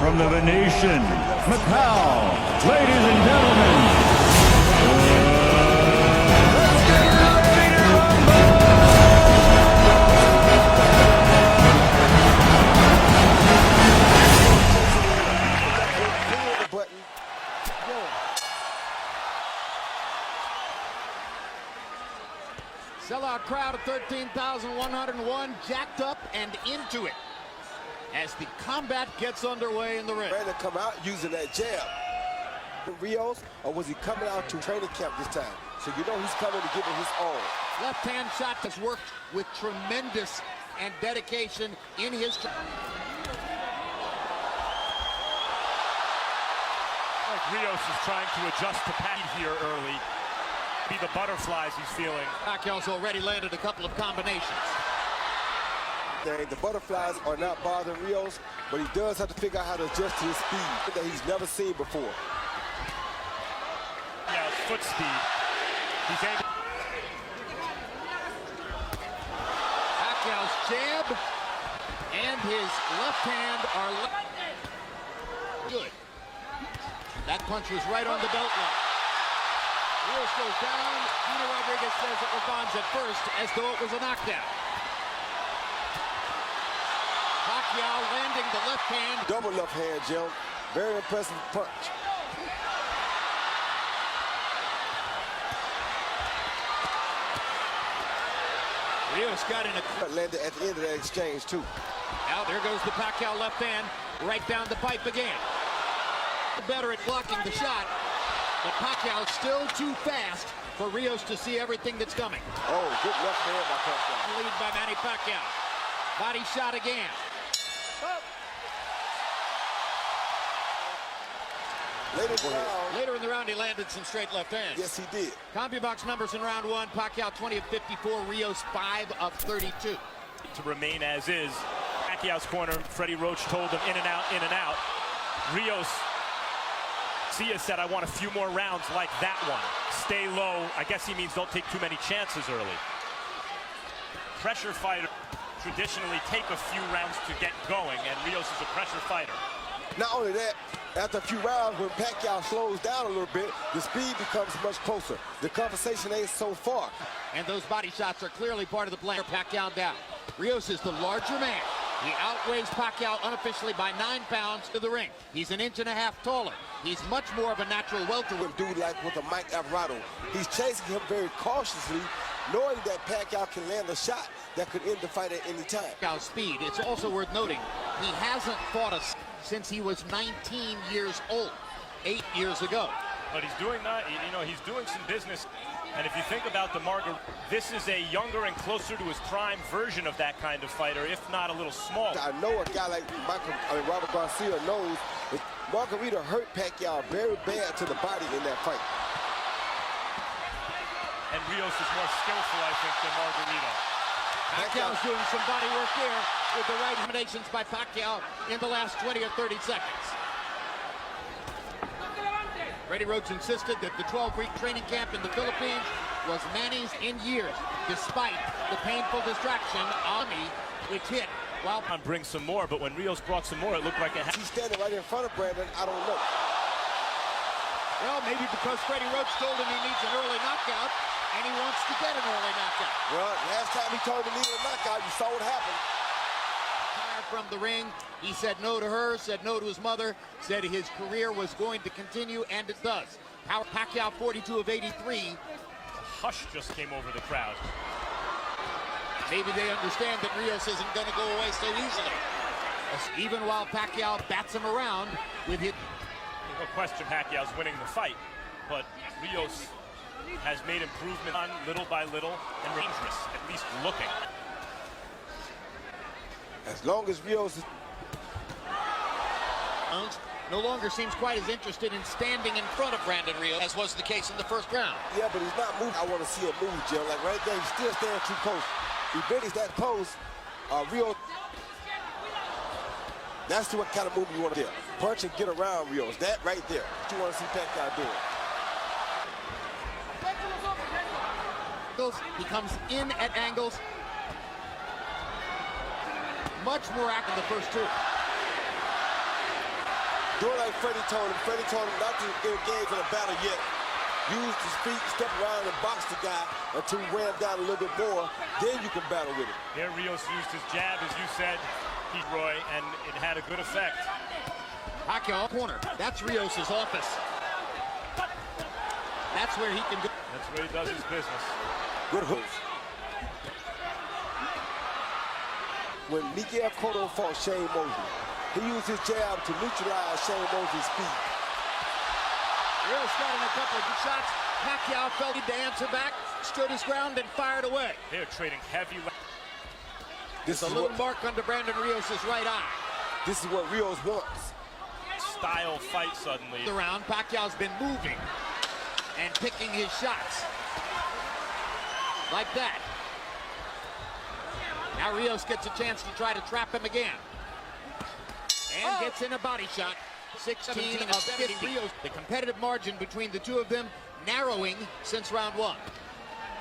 from the Venetian, Pacquiao. Ladies and gentlemen, let's get ready to rumble! Sellout crowd of 13,101, jacked up and into it as the combat gets underway in the ring. Ready to come out using that jab. Rios, or was he coming out to training camp this time? So you know he's coming to give it his all. Left-hand shot has worked with tremendous and dedication in his... Rios is trying to adjust to Pacquiao here early. Be the butterflies he's feeling. Pacquiao's already landed a couple of combinations. The butterflies are not bothering Rios, but he does have to figure out how to adjust to his speed that he's never seen before. Yeah, foot speed. He's able. Pacquiao's jab and his left hand are good. That punch was right on the belt line. Rios goes down. Dino Rodriguez says it was Bonds at first, as though it was a knockdown. Pacquiao landing the left hand. Double left hand, Jim. Very impressive punch. Rios got in a... Landed at the end of that exchange, too. Now there goes the Pacquiao left hand, right down the pipe again. Better at blocking the shot, but Pacquiao still too fast for Rios to see everything that's coming. Oh, good left hand by Pacquiao. Lead by Manny Pacquiao. Body shot again. Later in the round, he landed some straight left hands. Yes, he did. CompuBox numbers in round one: Pacquiao 20 of 54, Rios 5 of 32. To remain as is. Pacquiao's corner, Freddie Roach told him in and out, in and out. Rios, Sia said, I want a few more rounds like that one. Stay low. I guess he means don't take too many chances early. Pressure fighter traditionally take a few rounds to get going, and Rios is a pressure fighter. Not only that, after a few rounds, when Pacquiao slows down a little bit, the speed becomes much closer. The conversation ain't so far. And those body shots are clearly part of the plan. Pacquiao down. Rios is the larger man. He outweighs Pacquiao unofficially by 9 pounds to the ring. He's an inch and a half taller. He's much more of a natural welterweight. Dude like with a Mike Alvarado. He's chasing him very cautiously, knowing that Pacquiao can land a shot that could end the fight at any time. Pacquiao's speed. It's also worth noting, he hasn't fought us since he was 19 years old, 8 years ago. But he's doing that, you know, he's doing some business. And if you think about the Margar, this is a younger and closer to his prime version of that kind of fighter, if not a little smaller. I know a guy like Robert Garcia knows that Margarita hurt Pacquiao very bad to the body in that fight. And Rios is more skillful, I think, than Margarita. Pacquiao's doing some body work here with the right combinations by Pacquiao in the last 20 or 30 seconds. Freddie Roach insisted that the 12-week training camp in the Philippines was Manny's in years, despite the painful distraction Ami, which hit while... Bring some more, but when Rios brought some more, it looked like He's standing right in front of Brandon, I don't know. Well, maybe because Freddie Roach told him he needs an early knockout, and he wants to get an early knockout. Well, last time he told him he needed a knockout, you saw what happened. From the ring, he said no to her, said no to his mother, said his career was going to continue, and it does. Pacquiao 42 of 83. a hush just came over the crowd. Maybe they understand that Rios isn't going to go away so easily. Even while Pacquiao bats him around with his... No question Pacquiao's winning the fight, but Rios has made improvement on little by little and dangerous, at least looking. As long as Rios is... no longer seems quite as interested in standing in front of Brandon Rios as was the case in the first round. Yeah, but he's not moving. I want to see him move, Jim. Like right there, he's still standing too close. He benches that close. Rios... That's what kind of move you want to do. Punch and get around Rios. That right there. What you want to see Pacquiao doing. He comes in at angles. Much more active than the first two. Do it like Freddie told him. Freddie told him not to engage in a battle yet. Use his feet, step around and box the guy until he wear him down a little bit more. Then you can battle with him. There, Rios used his jab, as you said, Roy, and it had a good effect. Pacquiao corner. That's Rios' office. That's where he can go. That's where he does his business. Good hooks. When Miguel Cotto fought Shane Mosley, he used his jab to neutralize Shane Mosley's speed. Rios got in a couple of good shots. Pacquiao felt he had to answer back, stood his ground, and fired away. They're trading heavy. This is a little mark under Brandon Rios' right eye. This is what Rios wants. Style fight suddenly. The round, Pacquiao's been moving and picking his shots. Like that. Now Rios gets a chance to try to trap him again. And gets in a body shot. 16 of 50. Rios. The competitive margin between the two of them narrowing since round one.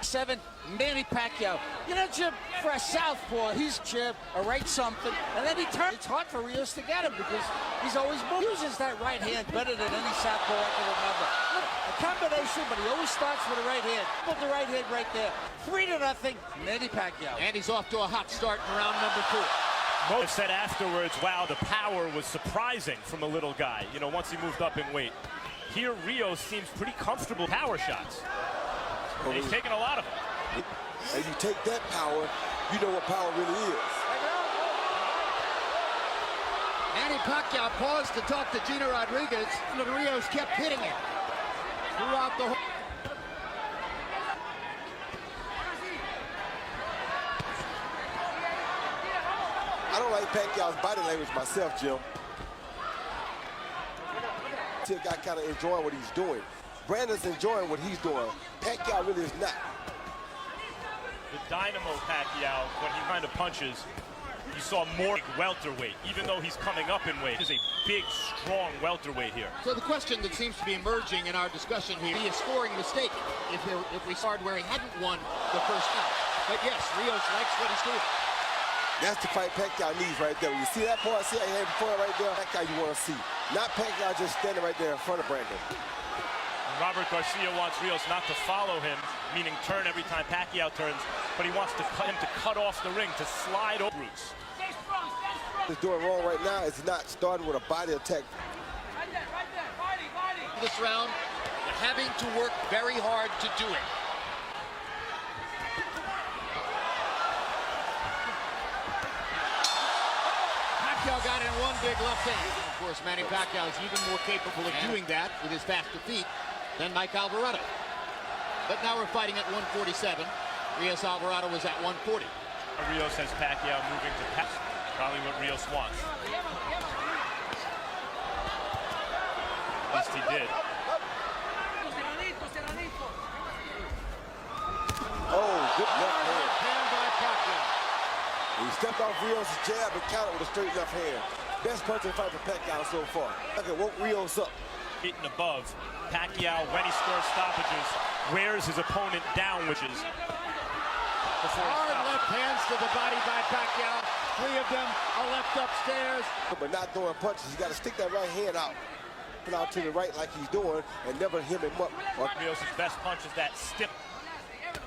7, Manny Pacquiao. You know, Jim, for a southpaw, he's Jim, a right something, and then he turns. It's hard for Rios to get him because he's always uses that right hand better than any southpaw I can remember. Look, a combination, but he always starts with the right hand. Put the right hand right there. 3-0, Manny Pacquiao. And he's off to a hot start in round number 2. Mo said afterwards, wow, the power was surprising from the little guy, you know, once he moved up in weight. Here, Rios seems pretty comfortable power shots. And he's taking a lot of them. And you take that power, you know what power really is. Manny Pacquiao paused to talk to Gina Rodriguez, and Rios kept hitting it throughout the whole. I don't like Pacquiao's body language myself, Jim. The guy kind of enjoying what he's doing. Brandon's enjoying what he's doing. Pacquiao really is not. The dynamo Pacquiao, when he kind of punches, you saw more welterweight, even though he's coming up in weight. He's a big, strong welterweight here. So the question that seems to be emerging in our discussion here, be a scoring mistake if we started where he hadn't won the first round. But yes, Rios likes what he's doing. That's the fight Pacquiao needs right there. When you see that part, see how he had before right there? Pacquiao you want to see. Not Pacquiao just standing right there in front of Brandon. Robert Garcia wants Rios not to follow him, meaning turn every time Pacquiao turns, but he wants to him to cut off the ring, to slide over routes. What he's doing wrong right now is not starting with a body attack. This round, having to work very hard to do it. Pacquiao got in one big left hand. Of course, Manny Pacquiao is even more capable of doing that with his faster feet than Mike Alvarado. But now we're fighting at 147. Rios Alvarado was at 140. Rios has Pacquiao moving to pass. Probably what Rios wants. At least he did. Oh, good left hand. Hand by Pacquiao. He stepped off Rios' jab and countered with a straight left hand. Best punching fight for Pacquiao so far. Look at woke Rios up. Hitting above. Pacquiao, when he scores stoppages, wears his opponent down, which is before hard left hands to the body by Pacquiao. 3 of them are left upstairs. But not throwing punches. You got to stick that right hand out. Put out to the right like he's doing and never hem him up. Rios' best punch is that stiff.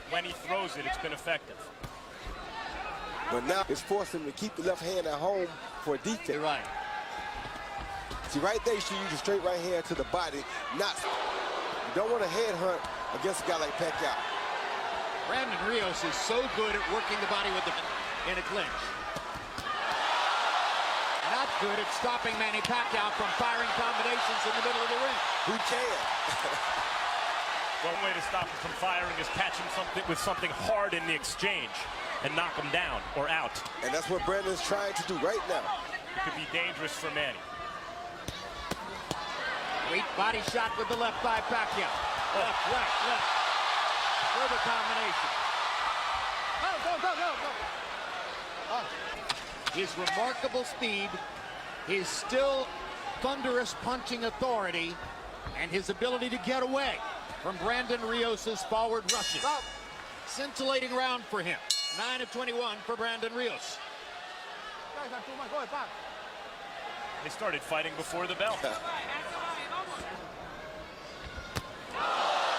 When he throws it, it's been effective. But now it's forcing him to keep the left hand at home for defense. You're right. See, right there, you should use a straight right hand to the body. You don't want to headhunt against a guy like Pacquiao. Brandon Rios is so good at working the body with in a clinch. Not good at stopping Manny Pacquiao from firing combinations in the middle of the ring. Who can? One way to stop him from firing is catch him with something hard in the exchange and knock him down or out. And that's what Brandon's trying to do right now. It could be dangerous for Manny. Great body shot with the left by Pacquiao. Left, right, left. Further combination. Go. His remarkable speed, his still thunderous punching authority, and his ability to get away from Brandon Rios' forward rushes. Scintillating round for him. 9 of 21 for Brandon Rios. They started fighting before the bell.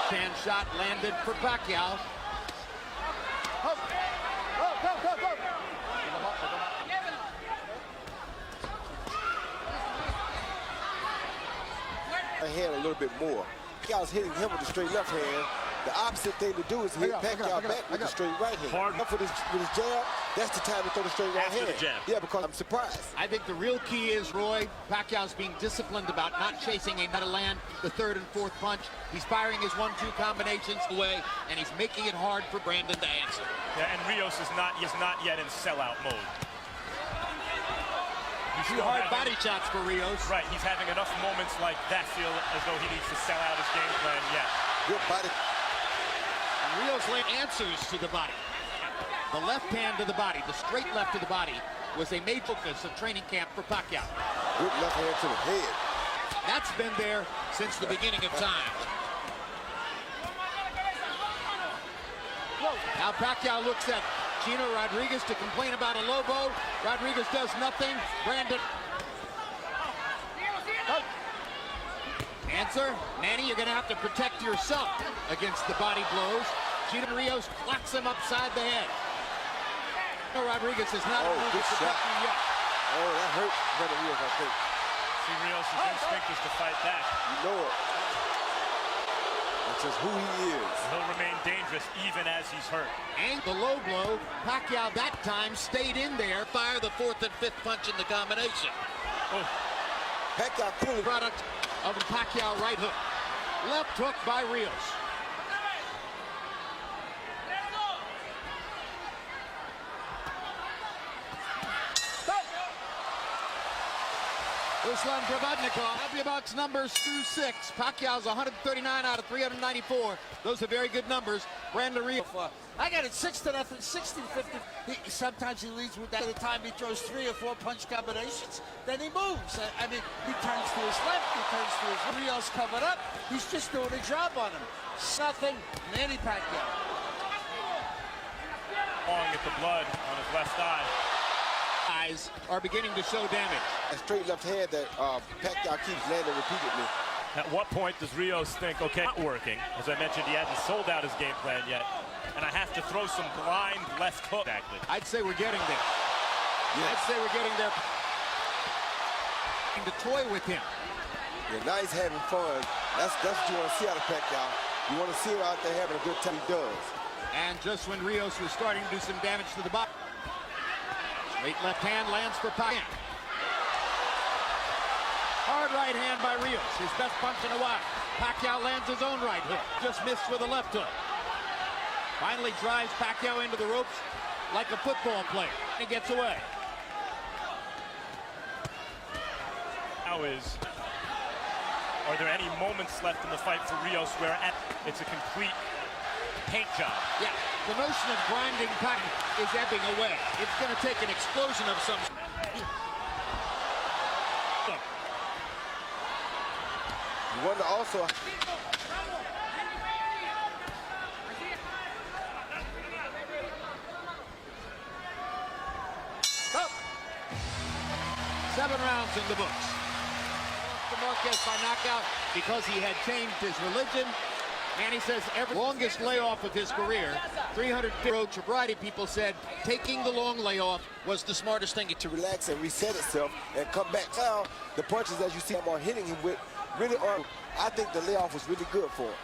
Hand shot landed for Pacquiao. Go. A hand a little bit more. Pacquiao's hitting him with the straight left hand. The opposite thing to do is hit Pacquiao back with the straight right hand. Hard. With his jab, that's the time to throw the straight right After hand. the jab. Yeah, because I'm surprised. I think the real key is, Roy, Pacquiao's being disciplined about not chasing a to land the third and fourth punch. He's firing his 1-2 combinations away, and he's making it hard for Brandon to answer. Yeah, and Rios is not yet in sellout mode. He's Two still hard having- body shots for Rios. Right, he's having enough moments like that feel as though he needs to sell out his game plan yet. Good body. Rios answers to the body. The left hand to the body, the straight left to the body, was a major focus of training camp for Pacquiao. Good left hand to the head. That's been there since the beginning of time. Now Pacquiao looks at Gino Rodriguez to complain about a Lobo. Rodriguez does nothing. Brandon. Answer, Manny, you're going to have to protect yourself against the body blows. Gino Rios clocks him upside the head. Gino Rodriguez is not able to good protect shot. you yet. Oh, that hurt Brandon Rios, I think. See, Rios' instinct is to fight back. You know it. That's just who he is. He'll remain dangerous even as he's hurt. And the low blow, Pacquiao that time stayed in there, fire the fourth and fifth punch in the combination. Oh, Pacquiao clearly product of the Pacquiao right hook. Left hook by Rios. Ruslan Pravadnikov, Abiabok's numbers through 6. Pacquiao's 139 out of 394. Those are very good numbers. Brandon Rios. I got it 6-0, 60-50. Sometimes he leads with that. At the time he throws 3 or 4 punch combinations, then he moves. I mean, he turns to his left, he turns to his right. Rios covered up. He's just doing a job on him. Nothing, Manny Pacquiao. clawing at the blood on his left eye. Eyes are beginning to show damage. A straight left hand that Pacquiao keeps landing repeatedly. At what point does Rios think, okay, not working? As I mentioned, he hasn't sold out his game plan yet. And I have to throw some blind left hook. Exactly. I'd say we're getting there. Yeah. I'd say we're getting there. To toy with him. Yeah, now he's having fun. That's what you want to see out of Pacquiao. You want to see him out there having a good time. He does. And just when Rios was starting to do some damage to the body. Straight left hand lands for Pacquiao. Hard right hand by Rios, his best punch in a while. Pacquiao lands his own right hook, just missed with a left hook. Finally drives Pacquiao into the ropes like a football player. He gets away. Now are there any moments left in the fight for Rios where it's a complete paint job? Yeah, the notion of grinding Pacquiao is ebbing away. It's going to take an explosion of some. You wonder also. Oh. 7 rounds in the books. Marquez by knockout because he had changed his religion. And he says every longest layoff of his career, 300 road sobriety people said taking the long layoff was the smartest thing. To relax and reset itself and come back. Now, the punches as you see him are hitting him with really are. I think the layoff was really good for him.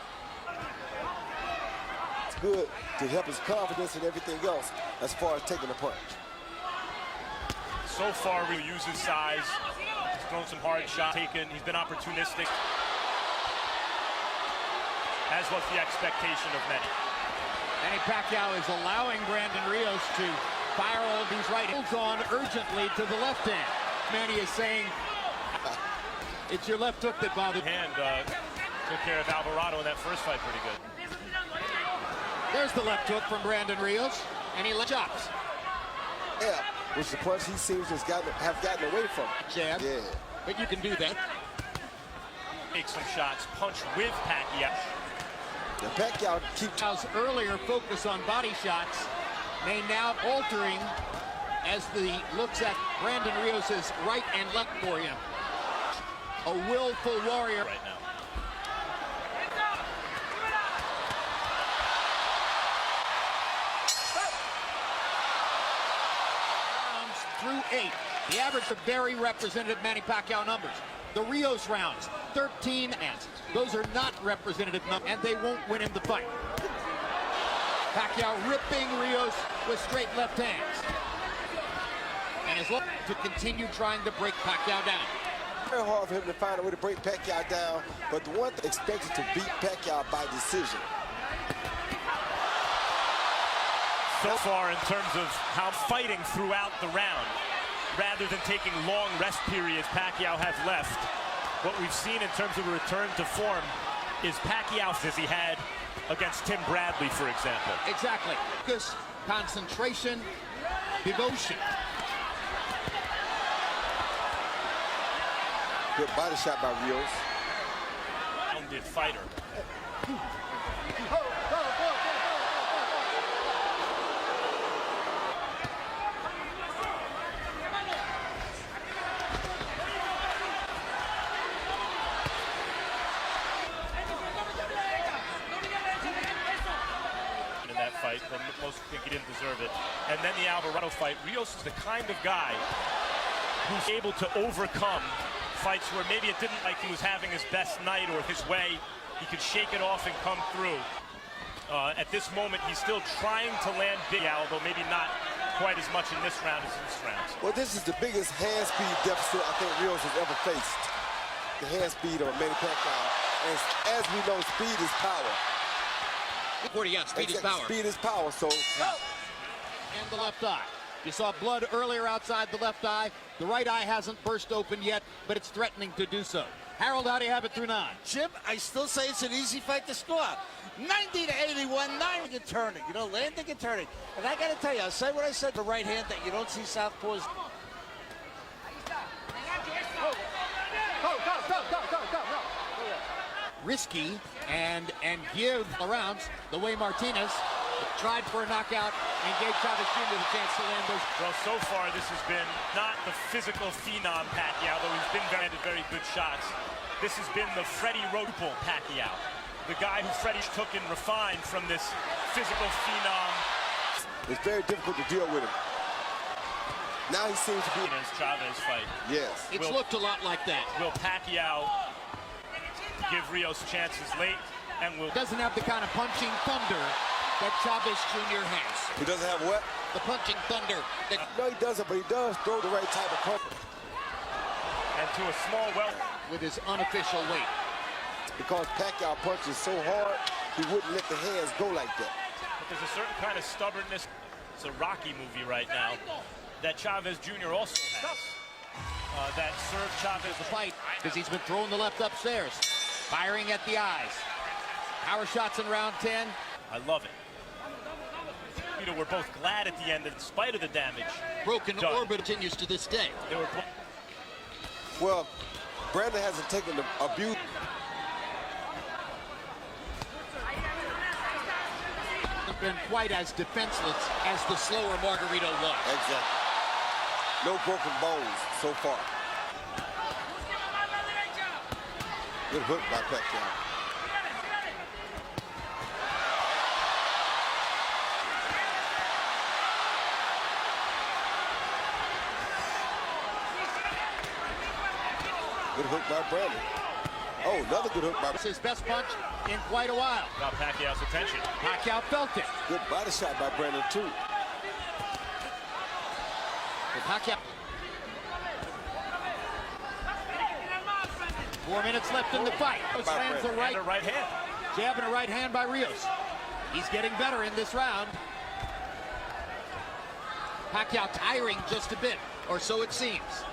It's good to help his confidence and everything else as far as taking the punch. So far, Rios uses size. He's thrown some hard shots. He's been opportunistic. As was the expectation of many. Manny Pacquiao is allowing Brandon Rios to fire all of these right hands on urgently to the left hand. Manny is saying, it's your left hook that bothered. Hand took care of Alvarado in that first fight pretty good. There's the left hook from Brandon Rios, and he chops. Yeah, which the punch he seems to have gotten away from. Jab. Yeah. But you can do that. Take some shots, punch with Pacquiao. The Pacquiao keeps Pacquiao's earlier focus on body shots may now altering as the looks at Brandon Rios' right and left for him. A willful warrior right now. Through 8. The average of very representative Manny Pacquiao numbers. The Rios rounds, 13 and those are not representative numbers, and they won't win him the fight. Pacquiao ripping Rios with straight left hands. And is looking to continue trying to break Pacquiao down. Very hard for him to find a way to break Pacquiao down, but the one thing expected to beat Pacquiao by decision. So far in terms of how fighting throughout the round, rather than taking long rest periods Pacquiao has left, what we've seen in terms of a return to form is Pacquiao as he had against Tim Bradley, for example. Exactly. Focus, concentration, devotion. Good body shot by Rios. Rounded fighter. In that fight, but most think he didn't deserve it. And then the Alvarado fight. Rios is the kind of guy who's able to overcome fights where maybe it didn't like he was having his best night or his way. He could shake it off and come through. At this moment, he's still trying to land big, although maybe not quite as much in this round as in this round. Well, this is the biggest hand speed deficit I think Rios has ever faced. The hand speed of Manny Pacquiao. And as we know, speed is power. 40, yeah, speed is power. Speed is power, so. And the left eye. You saw blood earlier outside the left eye. The right eye hasn't burst open yet, but it's threatening to do so. Harold, how do you have it through 9? Jim, I still say it's an easy fight to score. 90-81, 9 and turning. You know, landing and turning. And I got to tell you, I'll say what I said, the right hand that you don't see southpaws. Risky and give the rounds the way Martinez tried for a knockout and gave Chavez Jr. the chance to land those. Well, so far this has been not the physical phenom Pacquiao, though he's been very good shots. This has been the Freddie Roach Pacquiao, the guy who Freddie took and refined from this physical phenom. It's very difficult to deal with him. Now he seems to be in his Chavez fight. Yes. It's looked a lot like that. Will Pacquiao give Rios chances late, and will doesn't have the kind of punching thunder that Chavez Jr. has. He doesn't have what? The punching thunder. No, he doesn't, but he does throw the right type of punch. And to a small welter. With his unofficial weight. Because Pacquiao punches so hard, he wouldn't let the hands go like that. But there's a certain kind of stubbornness. It's a Rocky movie right now that Chavez Jr. also has. That served Chavez the fight because he's been throwing the left upstairs, firing at the eyes. Power shots in round 10. I love it. You know, we're both glad at the end, in spite of the damage. Broken orbit continues to this day. They were well, Brandon hasn't taken the abuse. Been quite as defenseless as the slower Margarito was. Exactly. No broken bones so far. Good hook by Pacquiao. Good hook by Brandon. Oh, another good hook by It's his best punch in quite a while. got Pacquiao's attention. Pacquiao felt it. Good body shot by Brandon, too. Pacquiao. 4 minutes left in the fight. Lands a And a right hand. jab and a right hand by Rios. He's getting better in this round. Pacquiao tiring just a bit, or so it seems.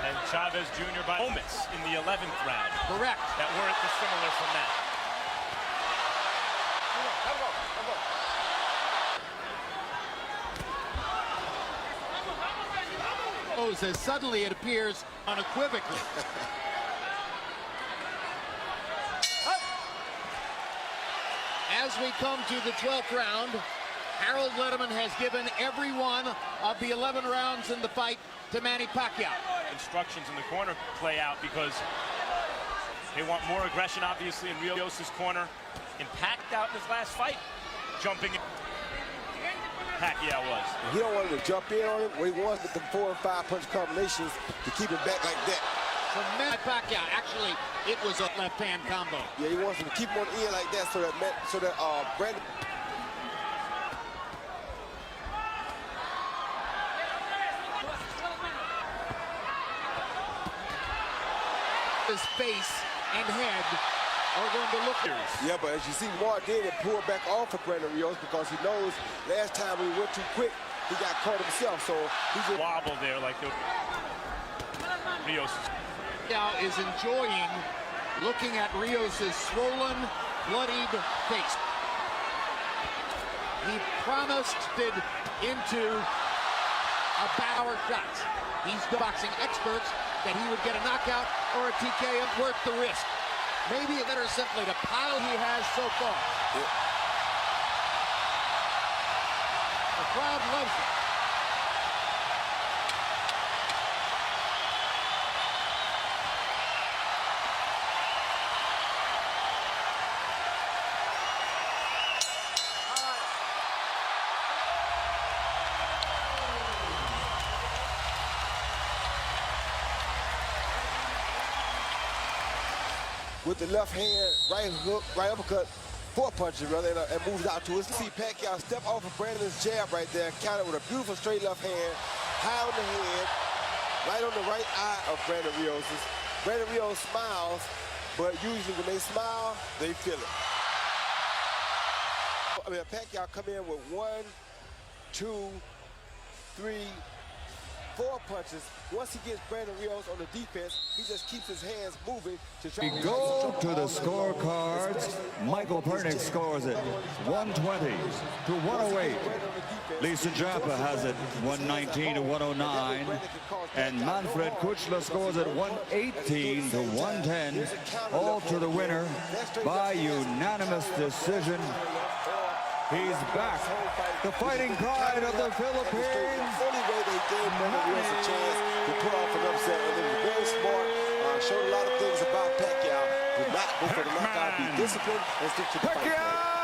And Chavez Jr. by moments in the 11th round. Correct. That weren't dissimilar from that. As suddenly it appears unequivocally. As we come to the 12th round, Harold Letterman has given every one of the 11 rounds in the fight to Manny Pacquiao. Instructions in the corner play out because they want more aggression, obviously, in Rios' corner. And Pacquiao in his last fight, jumping in. Pacquiao was. He don't want him to jump in on him. What he wants with the 4 and 5 punch combinations to keep him back like that. From Manny Pacquiao, actually, it was a left-hand combo. Yeah, he wants him to keep him on the ear like that so that Brandon. His face and head are going to look. Yeah, but as you see, Mark did pull back off of Brandon Rios because he knows last time we went too quick, he got caught himself. So he just wobble there like the Rios. Now is enjoying looking at Rios' swollen, bloodied face. He promised it into a power shot. He's the boxing experts that he would get a knockout or a TKO worth the risk. Maybe it's better simply to pile he has so far. Yeah. The crowd loves it. with the left hand, right hook, right uppercut, 4 punches, rather, and moves out to his. See Pacquiao step off of Brandon's jab right there, counter with a beautiful straight left hand, high on the head, right on the right eye of Brandon Rios. Brandon Rios smiles, but usually when they smile, they feel it. I mean, Pacquiao come in with 1, 2, 3, 4 punches. Once he gets Brandon Rios on the defense, he just keeps his hands moving to try. We go to the scorecards. Michael Pernick scores it 120 to 108. Lisa Jaffa has it 119 to 109. And Manfred Kuchler scores it 118 to 110. All to the winner by unanimous decision. He's back. The fighting pride of the Philippines. The only way they gave Brandon Rios a chance to put off an upset, and it was very smart. Showed a lot of things about Pacquiao. Did not go for the knockout, be disciplined, and stick to the fight.